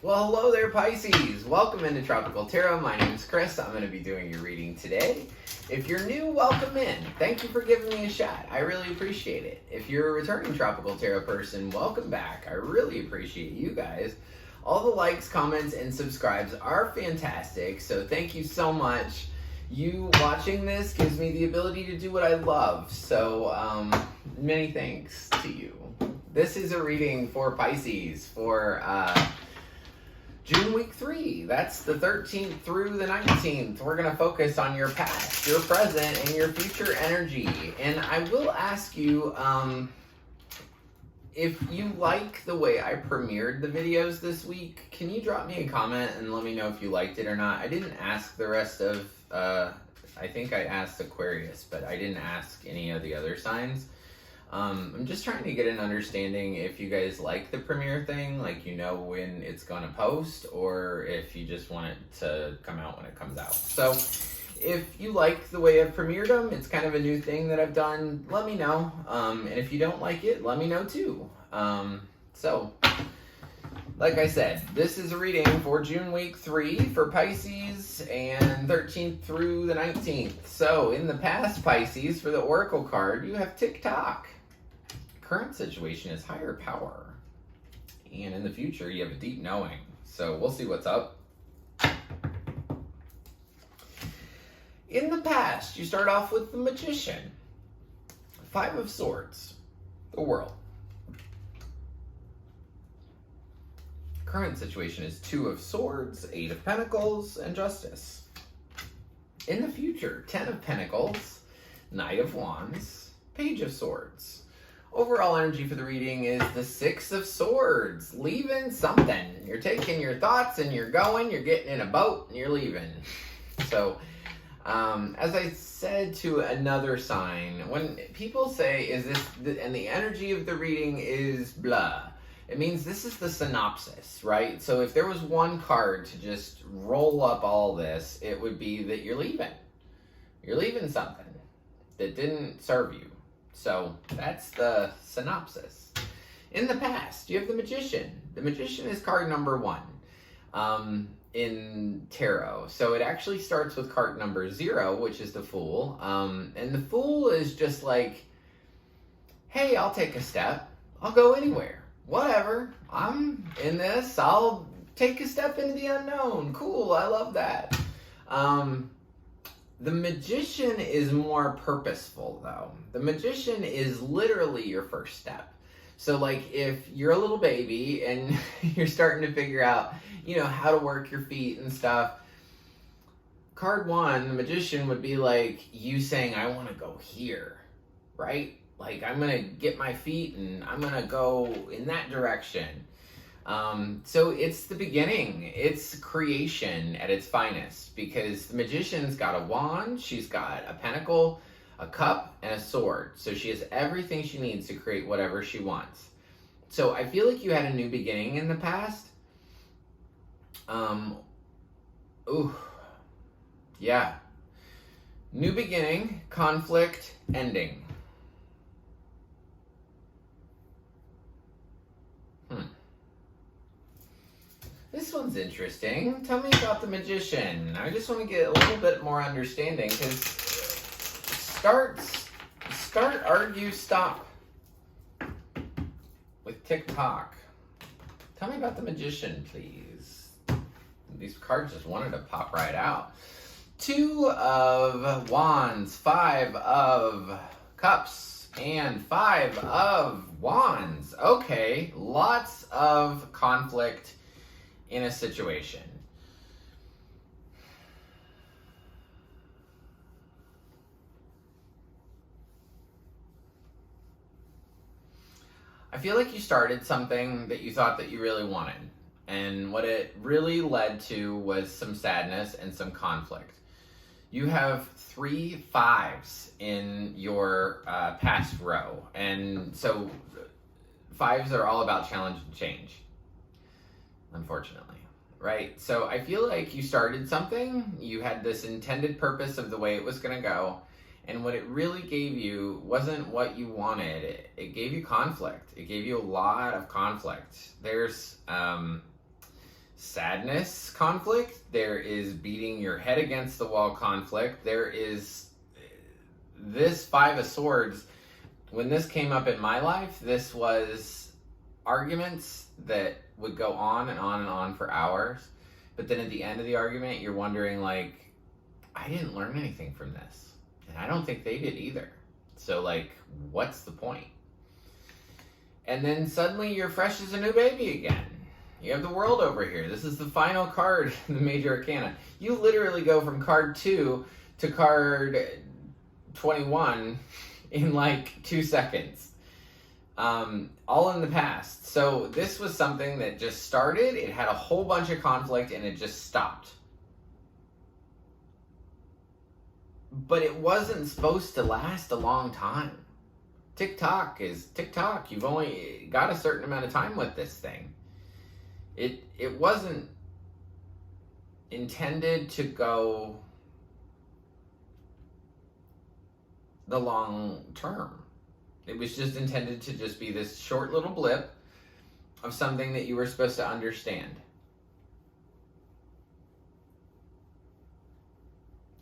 Well, hello there, Pisces. Welcome into Tropical Tarot. My name is Chris. I'm going to be doing your reading today. If you're new, welcome in. Thank you for giving me a shot. I really appreciate it. If you're a returning Tropical Tarot person, welcome back. I really appreciate you guys. All the likes, comments, and subscribes are fantastic, so thank you so much. You watching this gives me the ability to do what I love, so many thanks to you. This is a reading for Pisces for June week 3. That's the 13th through the 19th. We're going to focus on your past, your present, and your future energy. And I will ask you, if you like the way I premiered the videos this week, can you drop me a comment and let me know if you liked it or not? I didn't ask the rest of, I think I asked Aquarius, but I didn't ask any of the other signs. I'm just trying to get an understanding if you guys like the premiere thing, like you know when it's gonna post, or if you just want it to come out when it comes out. So if you like the way I've premiered them, it's kind of a new thing that I've done, let me know. And if you don't like it, let me know too. So like I said, this is a reading for June week 3 for Pisces and 13th through the 19th. So in the past, Pisces, for the Oracle card, you have tick-tock. Current situation is higher power. And in the future, you have a deep knowing. So we'll see what's up. In the past, you start off with the Magician. 5 of Swords. The World. Current situation is 2 of Swords, 8 of Pentacles, and Justice. In the future, 10 of Pentacles, Knight of Wands, Page of Swords. Overall energy for the reading is the 6 of Swords, leaving something. You're taking your thoughts and you're going, you're getting in a boat and you're leaving. So, as I said to another sign, when people say, is this, and the energy of the reading is blah, it means this is the synopsis, right? So if there was one card to just roll up all this, it would be that you're leaving. You're leaving something that didn't serve you. So that's the synopsis. In the past, you have the Magician. The Magician is card number 1 in tarot. So it actually starts with card number 0, which is the Fool. And the Fool is just like, hey, I'll take a step. I'll go anywhere. Whatever, I'm in this, I'll take a step into the unknown. Cool, I love that. The Magician is more purposeful though. The Magician is literally your first step. So like if you're a little baby and you're starting to figure out, you know, how to work your feet and stuff, card 1, the Magician would be like you saying, I want to go here, right? Like, I'm going to get my feet and I'm going to go in that direction. So it's the beginning. It's creation at its finest, because the Magician's got a wand, she's got a pentacle, a cup, and a sword. So she has everything she needs to create whatever she wants. So I feel like you had a new beginning in the past. Yeah. New beginning, conflict, ending. This one's interesting. Tell me about the Magician. I just want to get a little bit more understanding, because start, argue, stop with tick-tock. Tell me about the Magician, please. These cards just wanted to pop right out. 2 of Wands, 5 of Cups, and 5 of Wands. Okay, lots of conflict in a situation. I feel like you started something that you thought that you really wanted, and what it really led to was some sadness and some conflict. You have 3 5s in your past row, and so 5s are all about challenge and change, unfortunately, right? So I feel like you started something, you had this intended purpose of the way it was going to go, and what it really gave you wasn't what you wanted. It gave you conflict. It gave you a lot of conflict. There's sadness conflict. There is beating your head against the wall conflict. There is this Five of Swords. When this came up in my life, this was arguments that would go on and on and on for hours. But then at the end of the argument, you're wondering, like, I didn't learn anything from this. And I don't think they did either. So, like, what's the point? And then suddenly you're fresh as a new baby again. You have the World over here. This is the final card in the Major Arcana. You literally go from card 2 to card 21 in like 2 seconds. All in the past. So this was something that just started. It had a whole bunch of conflict and it just stopped. But it wasn't supposed to last a long time. TikTok is TikTok. You've only got a certain amount of time with this thing. It wasn't intended to go the long term. It was just intended to just be this short little blip of something that you were supposed to understand.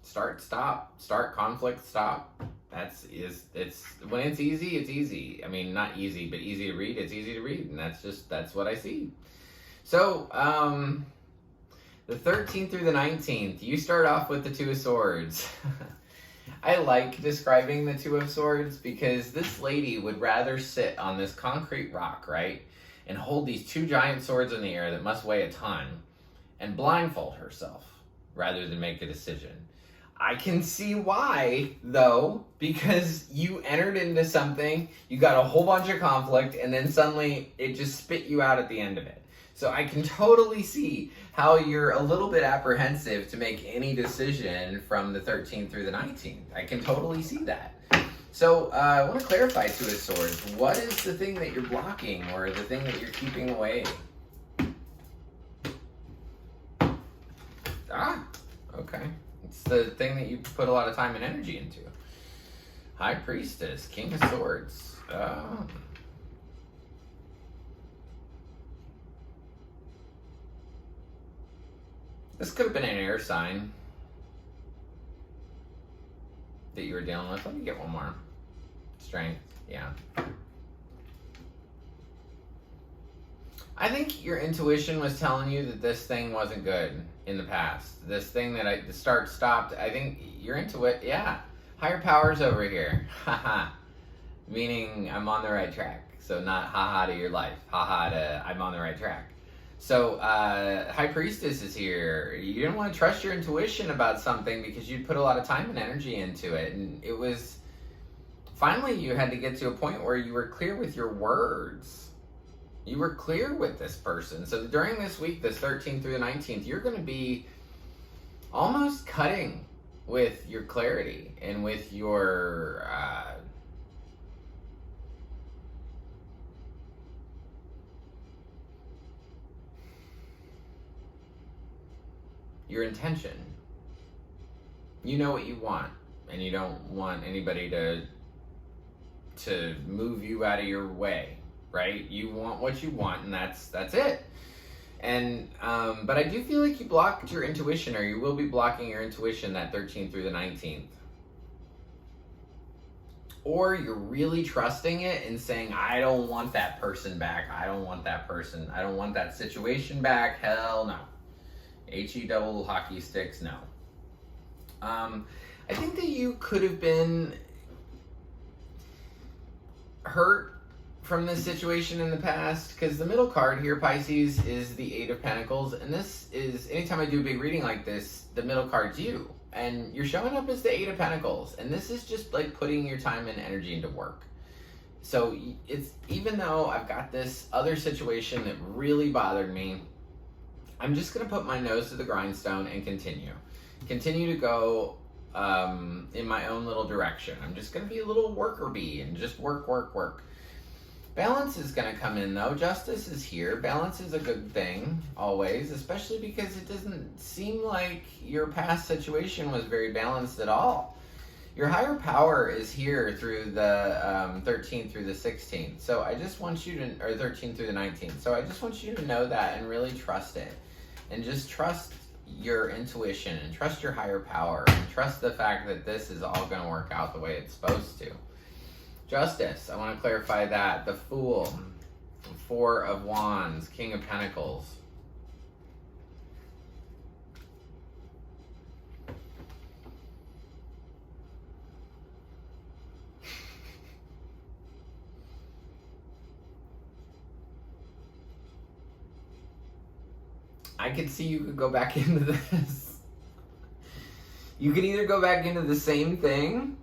Start, stop, start, conflict, stop. It's when it's easy, it's easy. I mean, not easy, but easy to read. It's easy to read, and that's what I see. So, the 13th through the 19th, you start off with the Two of Swords. I like describing the Two of Swords because this lady would rather sit on this concrete rock, right, and hold these two giant swords in the air that must weigh a ton and blindfold herself rather than make a decision. I can see why, though, because you entered into something, you got a whole bunch of conflict, and then suddenly it just spit you out at the end of it. So I can totally see how you're a little bit apprehensive to make any decision from the 13th through the 19th. I can totally see that. So I want to clarify Two of Swords. What is the thing that you're blocking or the thing that you're keeping away? Ah, okay. It's the thing that you put a lot of time and energy into. High Priestess, King of Swords. This could have been an air sign that you were dealing with. Let me get one more. Strength, yeah. I think your intuition was telling you that this thing wasn't good in the past. This thing that the start stopped. I think your intuition, yeah. Higher powers over here. Haha. Meaning I'm on the right track. So not haha to your life. Haha to I'm on the right track. So, High Priestess is here. You didn't want to trust your intuition about something because you'd put a lot of time and energy into it. And it was, finally you had to get to a point where you were clear with your words. You were clear with this person. So during this week, this 13th through the 19th, you're going to be almost cutting with your clarity and with your, your intention. You know what you want, and you don't want anybody to move you out of your way, right? You want what you want, and that's it. And but I do feel like you blocked your intuition, or you will be blocking your intuition that 13th through the 19th. Or you're really trusting it and saying, I don't want that person back. I don't want that person. I don't want that situation back. Hell no. HE double hockey sticks, no. I think that you could have been hurt from this situation in the past, because the middle card here, Pisces, is the Eight of Pentacles, and this is, anytime I do a big reading like this, the middle card's you, and you're showing up as the Eight of Pentacles, and this is just like putting your time and energy into work. So it's, even though I've got this other situation that really bothered me, I'm just going to put my nose to the grindstone and continue to go in my own little direction. I'm just going to be a little worker bee and just work. Balance is going to come in, though. Justice is here. Balance is a good thing, always, especially because it doesn't seem like your past situation was very balanced at all. Your higher power is here through the 13th through the 16th. So I just want you to, or 13th through the 19th. So I just want you to know that and really trust it. And just trust your intuition and trust your higher power and trust the fact that this is all going to work out the way it's supposed to. Justice, I want to clarify that. The Fool, Four of Wands, King of Pentacles. I could see you could go back into this. You could either go back into the same thing,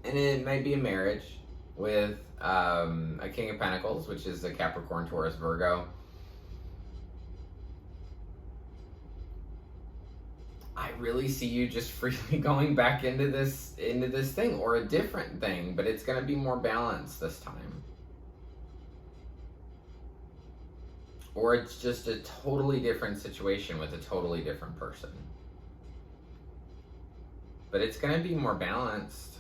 and it might be a marriage with a King of Pentacles, which is a Capricorn, Taurus, Virgo. I really see you just freely going back into this thing, or a different thing, but it's going to be more balanced this time. Or it's just a totally different situation with a totally different person. But it's going to be more balanced.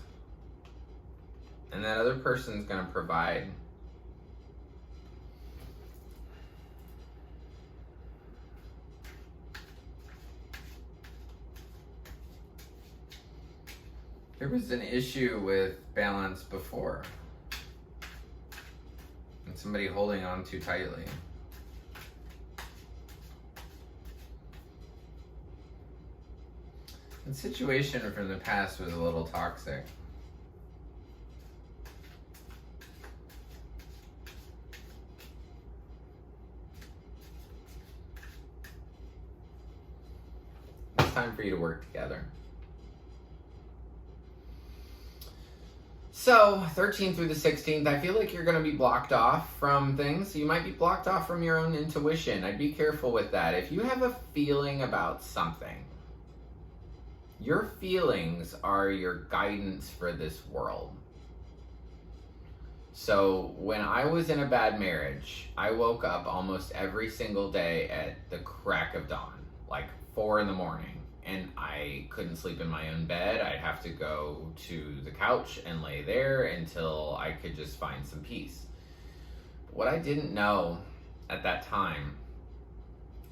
And that other person's going to provide. There was an issue with balance before. And somebody holding on too tightly. The situation from the past was a little toxic. It's time for you to work together. So, 13th through the 16th, I feel like you're going to be blocked off from things. You might be blocked off from your own intuition. I'd be careful with that. If you have a feeling about something, your feelings are your guidance for this world. So when I was in a bad marriage, I woke up almost every single day at the crack of dawn, like 4 in the morning, and I couldn't sleep in my own bed. I'd have to go to the couch and lay there until I could just find some peace. What I didn't know at that time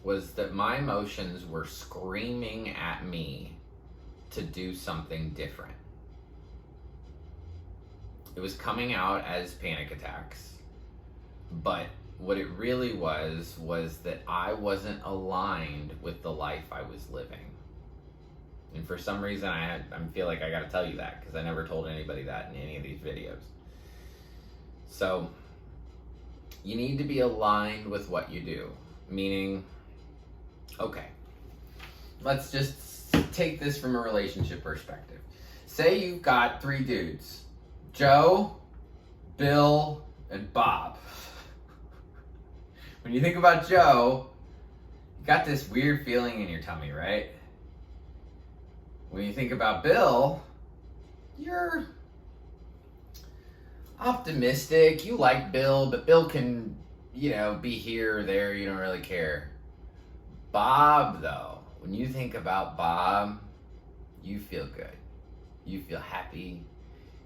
was that my emotions were screaming at me to do something different. It was coming out as panic attacks, but what it really was that I wasn't aligned with the life I was living. And for some reason I feel like I gotta tell you that, because I never told anybody that in any of these videos. So you need to be aligned with what you do. Meaning, okay, let's just take this from a relationship perspective. Say you've got 3 dudes, Joe, Bill, and Bob. When you think about Joe, you got this weird feeling in your tummy, right? When you think about Bill, you're optimistic. You like Bill, but Bill can, be here or there. You don't really care. Bob, though, when you think about Bob, you feel good. You feel happy.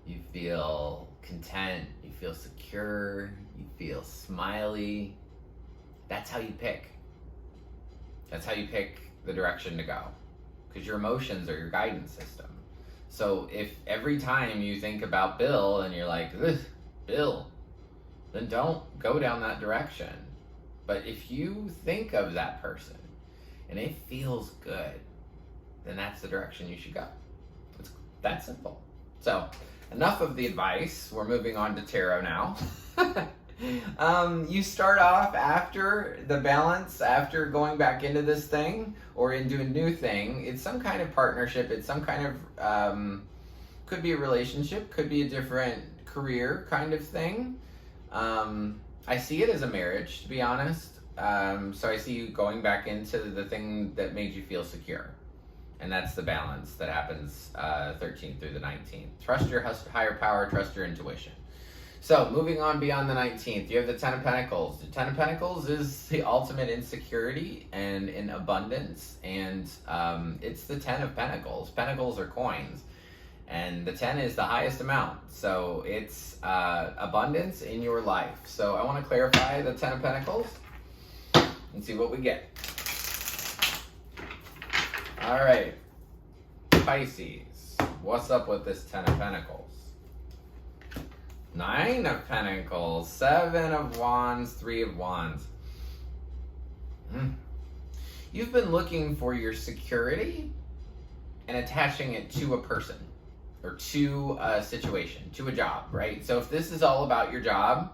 You feel content. You feel secure. You feel smiley. That's how you pick. That's how you pick the direction to go. Because your emotions are your guidance system. So if every time you think about Bill and you're like, ugh, Bill, then don't go down that direction. But if you think of that person and it feels good, then that's the direction you should go. It's that simple. So, enough of the advice. We're moving on to tarot now. You start off after the balance, after going back into this thing or into a new thing. It's some kind of partnership. It's some kind of, could be a relationship, could be a different career kind of thing. I see it as a marriage, to be honest. So I see you going back into the thing that made you feel secure. And that's the balance that happens 13th through the 19th. Trust your higher power, trust your intuition. So moving on beyond the 19th, you have the 10 of Pentacles. The 10 of Pentacles is the ultimate insecurity and in abundance. And it's the 10 of Pentacles. Pentacles are coins. And the 10 is the highest amount. So it's abundance in your life. So I want to clarify the 10 of Pentacles. and see what we get. All right, Pisces, what's up with this 10 of Pentacles? 9 of Pentacles, 7 of Wands, 3 of Wands. You've been looking for your security and attaching it to a person or to a situation, to a job, right? So if this is all about your job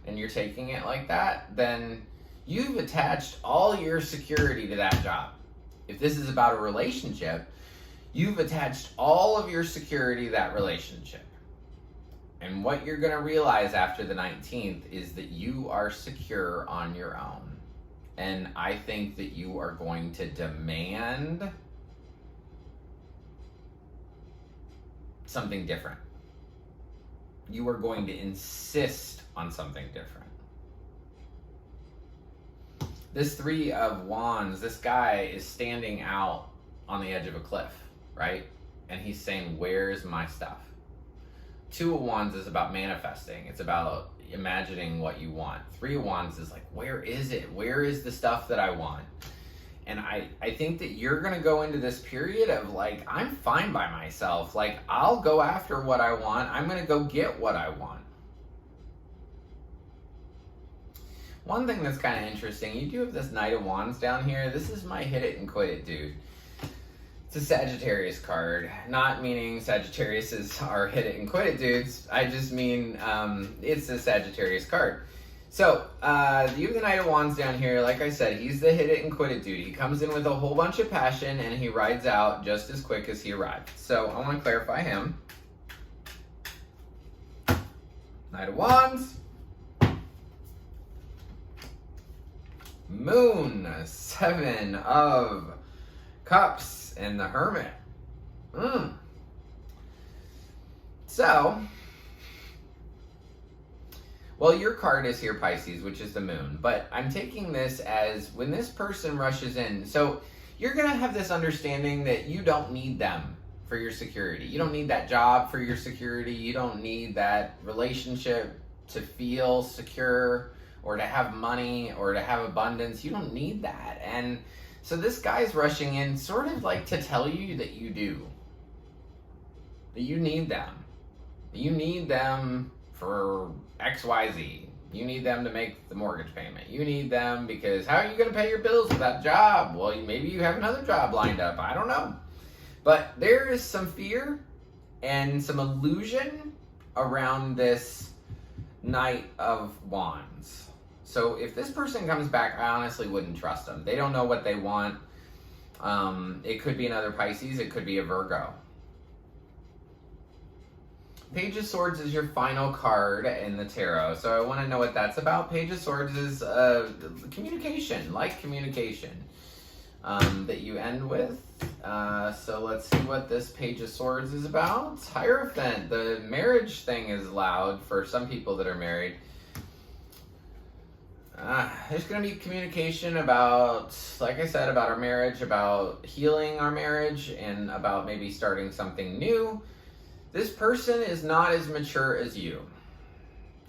and you're taking it like that, then you've attached all your security to that job. If this is about a relationship, you've attached all of your security to that relationship. And what you're going to realize after the 19th is that you are secure on your own. And I think that you are going to demand something different. You are going to insist on something different. This 3 of Wands, this guy is standing out on the edge of a cliff, right? And he's saying, where's my stuff? 2 of Wands is about manifesting. It's about imagining what you want. 3 of Wands is like, where is it? Where is the stuff that I want? And I think that you're going to go into this period of like, I'm fine by myself. Like, I'll go after what I want. I'm going to go get what I want. One thing that's kind of interesting, you do have this Knight of Wands down here. This is my hit it and quit it dude. It's a Sagittarius card, not meaning Sagittariuses are hit it and quit it dudes. I just mean it's a Sagittarius card. So, you have the Knight of Wands down here. Like I said, he's the hit it and quit it dude. He comes in with a whole bunch of passion and he rides out just as quick as he arrived. So, I want to clarify him. Knight of Wands. Moon, 7 of Cups, and the Hermit. So, well, your card is here, Pisces, which is the Moon. But I'm taking this as when this person rushes in. So you're going to have this understanding that you don't need them for your security. You don't need that job for your security. You don't need that relationship to feel secure or to have money or to have abundance. You don't need that. And so this guy's rushing in sort of like to tell you that you do. That you need them. You need them for XYZ. You need them to make the mortgage payment. You need them because how are you going to pay your bills without a job? Well, maybe you have another job lined up. I don't know. But there is some fear and some illusion around this Knight of Wands. So if this person comes back, I honestly wouldn't trust them. They don't know what they want. It could be another Pisces. It could be a Virgo. Page of Swords is your final card in the tarot. So I want to know what that's about. Page of Swords is communication, like communication that you end with. So let's see what this Page of Swords is about. Hierophant, the marriage thing is loud for some people that are married. There's going to be communication about, like I said, about our marriage, about healing our marriage, and about maybe starting something new. This person is not as mature as you.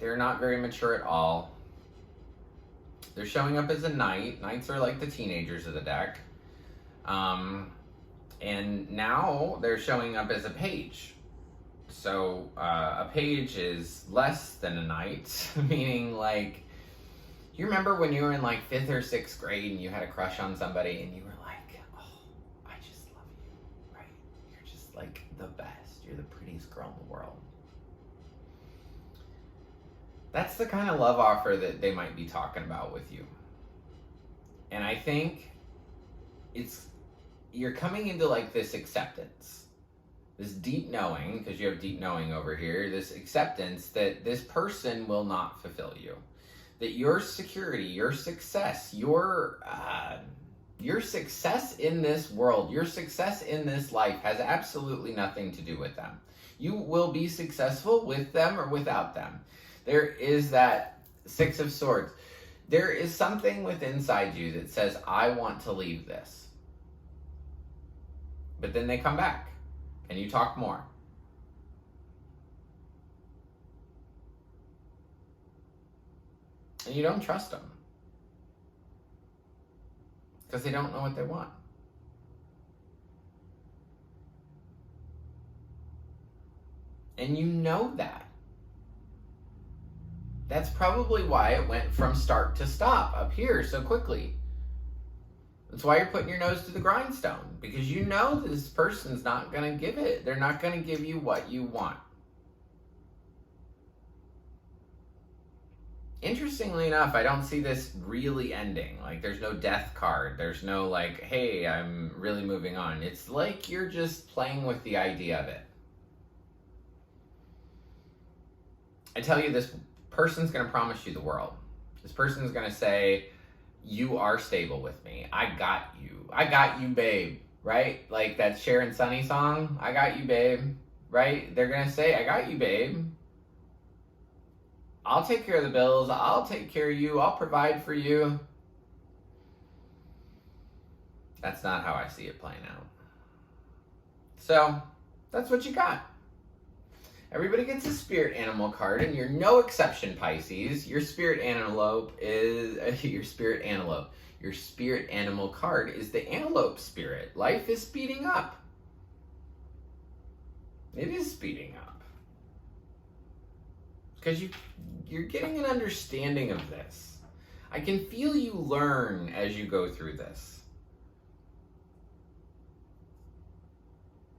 They're not very mature at all. They're showing up as a knight. Knights are like the teenagers of the deck. And now they're showing up as a page. So a page is less than a knight, meaning like, you remember when you were in like 5th or 6th grade and you had a crush on somebody and you were like, oh, I just love you, right? You're just like the best. You're the prettiest girl in the world. That's the kind of love offer that they might be talking about with you. And I think you're coming into like this acceptance, this deep knowing, because you have deep knowing over here, this acceptance that this person will not fulfill you. That your security, your success, your success in this world, your success in this life has absolutely nothing to do with them. You will be successful with them or without them. There is that 6 of Swords. There is something within inside you that says, I want to leave this. But then they come back and you talk more. And you don't trust them. Because they don't know what they want. And you know that. That's probably why it went from start to stop up here so quickly. That's why you're putting your nose to the grindstone. Because you know this person's not going to give it. They're not going to give you what you want. Interestingly enough, I don't see this really ending. Like, there's no death card. There's no, like, hey, I'm really moving on. It's like you're just playing with the idea of it. I tell you, this person's going to promise you the world. This person's going to say, you are stable with me. I got you. I got you, babe. Right? Like that Cher and Sunny song. I got you, babe. Right? They're going to say, I got you, babe. I'll take care of the bills. I'll take care of you. I'll provide for you. That's not how I see it playing out. So, that's what you got. Everybody gets a spirit animal card, and you're no exception, Pisces. Your spirit antelope is your spirit antelope. Your spirit animal card is the antelope spirit. Life is speeding up. It is speeding up. Because you're getting an understanding of this. I can feel you learn as you go through this.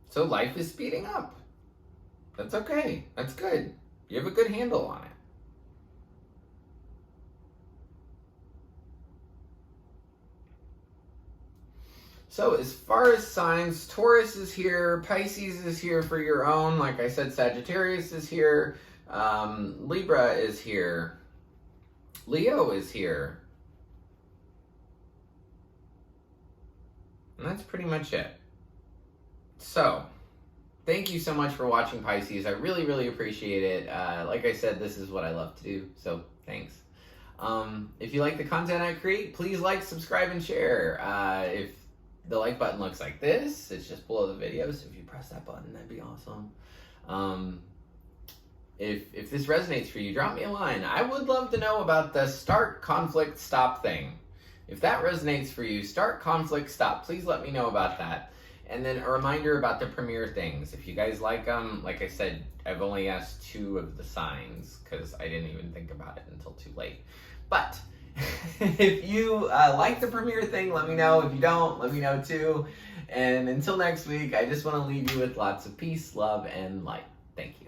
So life is speeding up. That's okay. That's good. You have a good handle on it. So as far as signs, Taurus is here, Pisces is here for your own. Like I said, Sagittarius is here, Libra is here, Leo is here. And that's pretty much it. So, thank you so much for watching, Pisces. I really, really appreciate it. Like I said, this is what I love to do, so thanks. If you like the content I create, please like, subscribe, and share. If the like button looks like this, it's just below the video, so if you press that button, that'd be awesome. If this resonates for you, drop me a line. I would love to know about the start, conflict, stop thing. If that resonates for you, start, conflict, stop. Please let me know about that. And then a reminder about the premiere things. If you guys like them, like I said, I've only asked 2 of the signs because I didn't even think about it until too late. But if you like the premiere thing, let me know. If you don't, let me know too. And until next week, I just want to leave you with lots of peace, love, and light. Thank you.